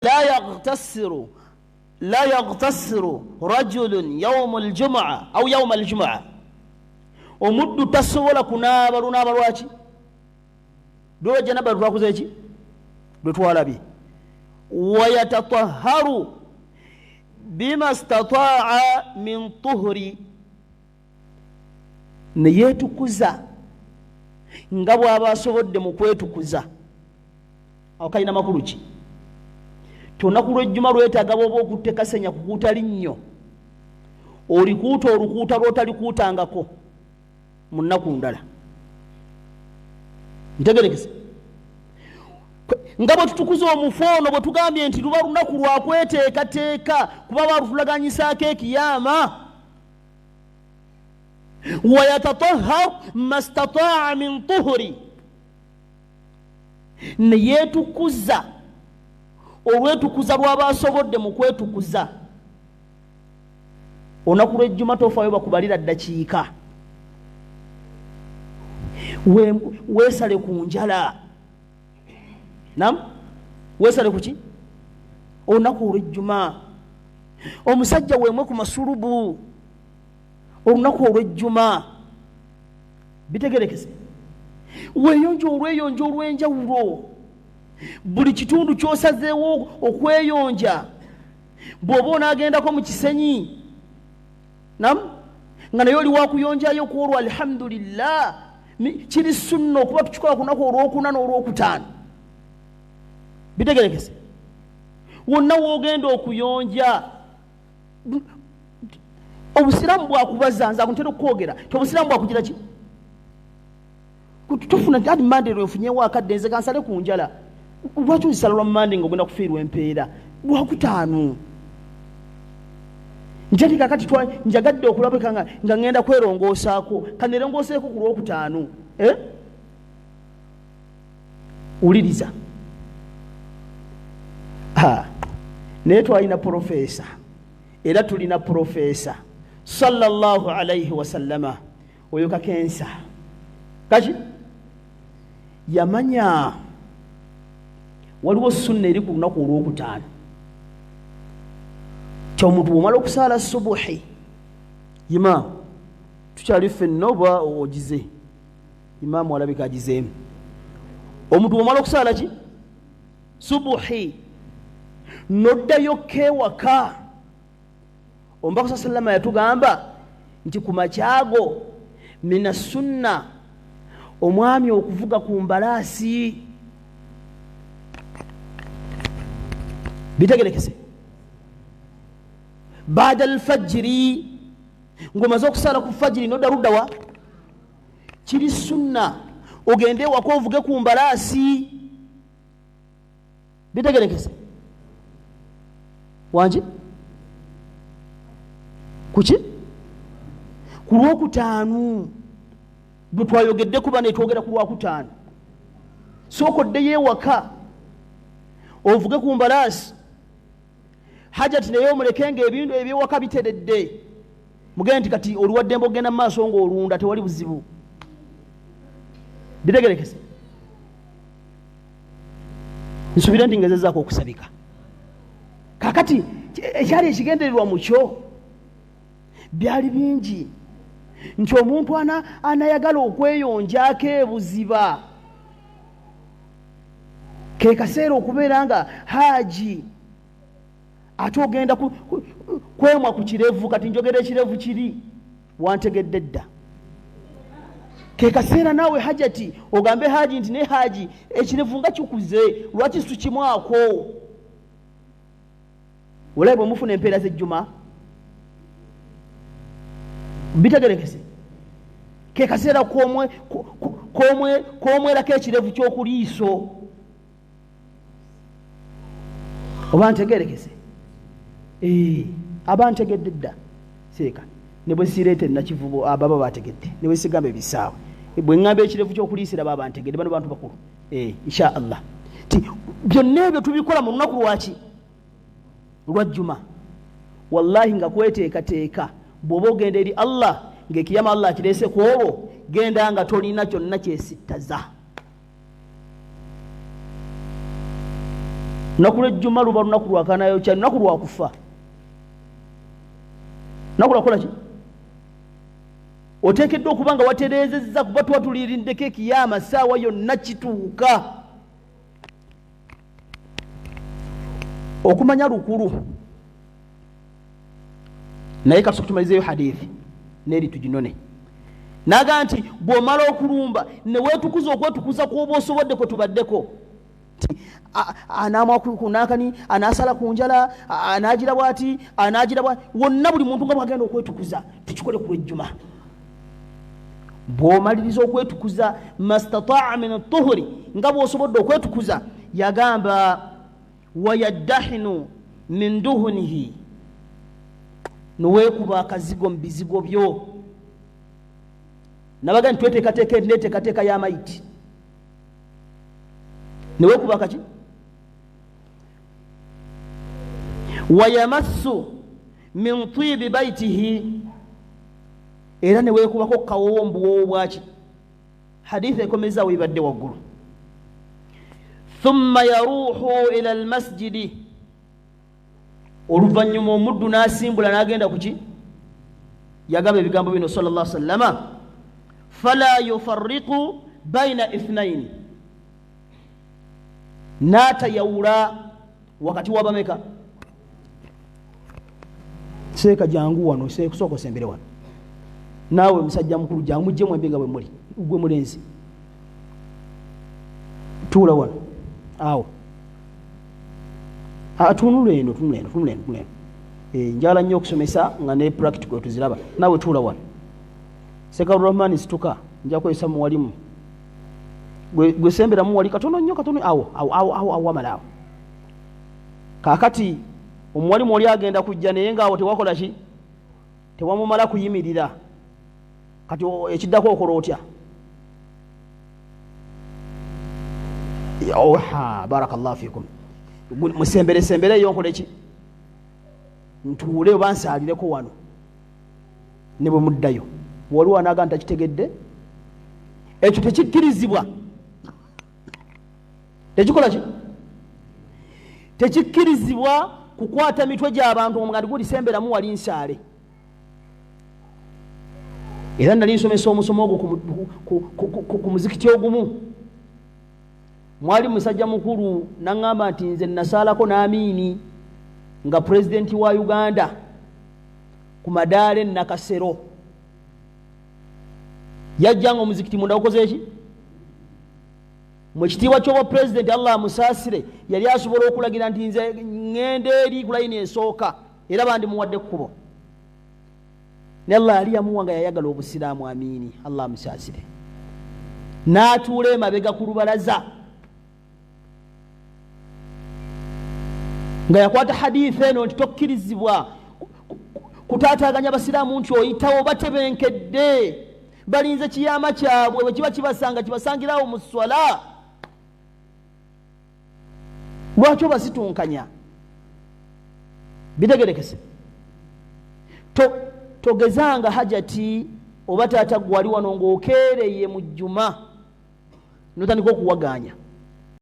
لا يغتسر رجل يوم الجمعة أو يوم الجمعة ومد تسولا كنابا لواتي دو جنابا لواكو زيتي دو توالى بي ويتطهر بما استطاع من طهري neyetukuza nga bw'aba asobodde mu kwetukuza awo kalina makulu ki tunaku lw'ejjuma lwetaaga bw'oba okutte kasenya kukuuta linnyo olikuuta olukuuta lw'otalikuutangako mu nnaku ndala ntegerekese nga bwe tutukuza omufoono bwe tugambye nti luba lunaku lwa kweteekateeka kuba balutulaganyisaako ekiyama ويتطهر ما استطاع من طهري neyetukuza olwetukuza lwaba asobodde mu kwetukuza olunaku lw'ejjuma tofaayo bakubalira ddakiika weesale ku njala weesale ku ki olunaku olw'ejjuma omusajja weemwe ku masulubu olunaku olw'ejjuma bitegerekese weeyonja olweyonja olw'enjawulo buli kitundu ky'osazeewo okweyonja bw'oba onaagendako mu kisenyi nga naye oli wakuyonjayo ku olwo alhamdulillah kiri sunna okuba tukikola ku lunaku olwokuna n'olwokutaano bitegerekese wonna woogenda okuyonja obusiraamu bwakubaza nze akuntera okwogera obusiraamu bwakugira ki tofuna ati mande lwefunyewo akadde nze kansale ku njala lwaki ozisala lwa mande nga ogenda kufiirwa empeera lwakutaano njati kakati njagadde okulabika nga ngenda kwerongoosaako kanerongooseeko ku lwokutaano wuliriza naye twalina profeesa era tulina profeesa sallallahu alayhi wasallama oyo kakensa kaki yamanya waliwo sunna eri ku lunaku olwokutaano kyomuntu bwomala okusaala subuhi imaamu tukyali ffenna oba ogize imaamu alabika agizeemu omuntu bwomala okusaala ki subuhi noddayo keewaka omubaka sallama yatugamba nti ku makyago mina sunna omwami okuvuga ku mbalaasi bitegerekese baada alfajiri ng'omaze okusala ku fajiri nodda luddawa kiri sunna ogende ewaka ovuge ku mbalaasi bitegerekese wangi kuki ku lwokutaano gwe twayogedde kuba netwogera ku lwakutaano sooka oddeyo ewaka ovuge ku mbalaasi hajati naye omulekenga ebintu ebyewaka biteredde mugende nti kati oliwaddembe okugenda mu maaso ng'olunda tewali buzibu bitegerekese nsuubira nti ngezezaako okusabika kakati ekyali ekigendererwa mu kyo byali bingi nti omuntu anayagala okweyonjako ebuziba ke kaseera okubeera nga haaji ate ogenda kwemwa ku kirevu kati njogera ekirevu kiri wantegedde dda ke kaseera naawe hajati ogambe haaji nti ne haaji ekirevu nga kikuze lwaki situkimwako olabe bwe mufuna empeera z'ejjuma bitegerekese ke kaseera komwerako ekirevu ky'okuliiso oba ntegerekese aba ntegedde dda seeka ne bwe sireete nakivubo ababa bategedde ne bwe sigamba ebisaawe bwe ŋŋamba ekirevu ky'okuliisira baba ntegedde bano bantu bakulu insha allah ti byonna ebyo tubikola mu lunaku lwaki lwajjuma wallahi nga kweteekateeka bw'oba ogenda eri allah ng'ekiyama allah kireese ku olwo genda nga tolina kyonna kyesittaza lunaku lw'ejjuma luba lunaku lwakanayo kyali lunaku lwakufa lunaku lwakola ki oteekeddwa okuba nga watereezezza kuba tuba tulirindeko ekiyama essaawa yonna kituuka okumanya lukulu naye katusa kutumalizeeyo hadithi neeri tuginone naga nti bw'omala okulumba ne weetukuza okwetukuza kw'oba osobodde kwe tubaddeko anaamwa kunakani anaasala ku njala anaagira bwati anaagira bwati wonna buli muntu nga bwagenda okwetukuza tukikole ku lwejjuma bw'omaliriza okwetukuza mastataa min atuhuri nga bw'osobodde okwetukuza yagamba wayaddahinu min duhunihi noweekuba akazigo mu bizigo byo nabaga nti neteekateeka y'amayiti neweekuba kaki wayamassu min tibi baitihi era neweekubako kawombuwowo bwaki hadithi ekomezaawo ibadde waggulu thumma yaruuhu ila almasjidi oluvannyuma omuddu n'asimbula n'agenda kuki yagamba ebigambo bino sallallahu alaihi wasallama fala yufarriqu baina ithnaini n'atayawula wakati wabameka seeka jangu wano seekusooka osembere wano naawe musajja mukulu jangu mujjemu embi nga bwe muli gwe mulenzi tuula wano awo tunule eno njala nnyo okusomesa nga ne practical tuziraba naawe tuula wano Sekaru Rahmani situka nja kwesa muwalimu gwe sembera muwali katono nnyo katono awo wamala kakati omuwalimu oli agenda kujja naye nga awo tewakola ki tewamumala kuyimirira kati ekiddako okola otya barakallahu fikum musembere eyo nkole ki ntuule oba nsaalireko wano ne bwe muddayo waliwo anaga ntakitegedde ekyo tekikkirizibwa tekikola ki tekikkirizibwa kukwata mitwe gy'abantu nga gulisemberamu wali nsaale era nali nsomesa omusomo ogwo ku muzikiti ogumu mwali musajja mukulu naŋŋamba nti nze nasaalako n'amiini nga pulezidenti wa Uganda ku madaala Nakasero yajjanga omuzikiti munda gukoze eki mu kitiibwa ky'obwa pulezidenti Allah amusaasire yali asobola okulagira nti nze ŋŋenda eri ku layini esooka era bandimuwadde kkubo ne Allah yali yamuwa nga yayagala obusiraamu amiini Allah amusaasire n'atuula emabega ku lubalaza nga yakwata hadithi eno nti tokkirizibwa kutaataaganya basiraamu nti oyitawo batebenkedde balinze kiyama kyabwe bwe kiba kibasanga kibasangirawo mu swala lwaki obasitunkanya bitegerekese togezanga hajati oba taata gwali wano ng'okeereye mu jjuma notandika okuwaganya